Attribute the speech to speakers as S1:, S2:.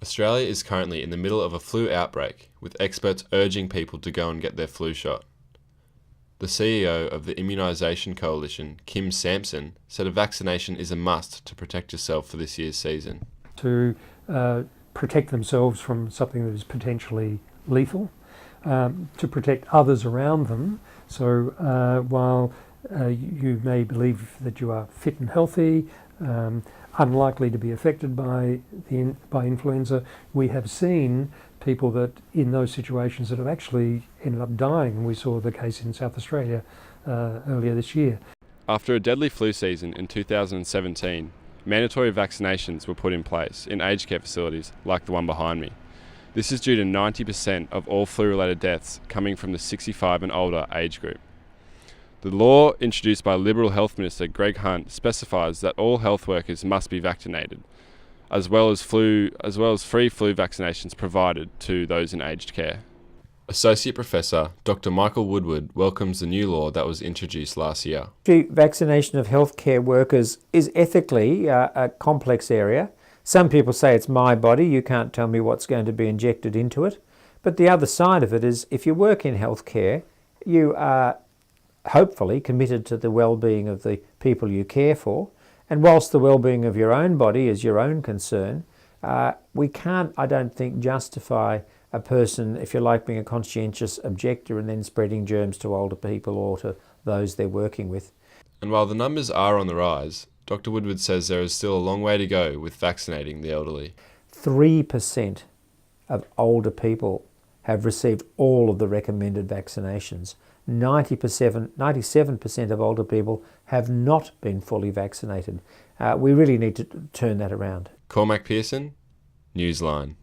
S1: Australia is currently in the middle of a flu outbreak, with experts urging people to go and get their flu shot. The CEO of the Immunisation Coalition, Kim Sampson, said a vaccination is a must to protect yourself for this year's season.
S2: To protect themselves from something that is potentially lethal, to protect others around them. So while you may believe that you are fit and healthy, unlikely to be affected by influenza, we have seen people that in those situations that have actually ended up dying. We saw the case in South Australia earlier this year.
S1: After a deadly flu season in 2017, mandatory vaccinations were put in place in aged care facilities like the one behind me. This is due to 90% of all flu-related deaths coming from the 65 and older age group. The law introduced by Liberal Health Minister Greg Hunt specifies that all health workers must be vaccinated, as well as free flu vaccinations provided to those in aged care. Associate Professor Dr. Michael Woodward welcomes the new law that was introduced last year.
S3: Vaccination of healthcare workers is ethically a complex area. Some people say it's my body, you can't tell me what's going to be injected into it. But the other side of it is if you work in healthcare, you are hopefully committed to the well-being of the people you care for. And whilst the well-being of your own body is your own concern, we can't, I don't think, justify a person, if you like, being a conscientious objector and then spreading germs to older people or to those they're working with.
S1: And while the numbers are on the rise, Dr. Woodward says there is still a long way to go with vaccinating the elderly.
S3: 3% of older people have received all of the recommended vaccinations. 97% of older people have not been fully vaccinated. We really need to turn that around.
S1: Cormac, Pearson, Newsline.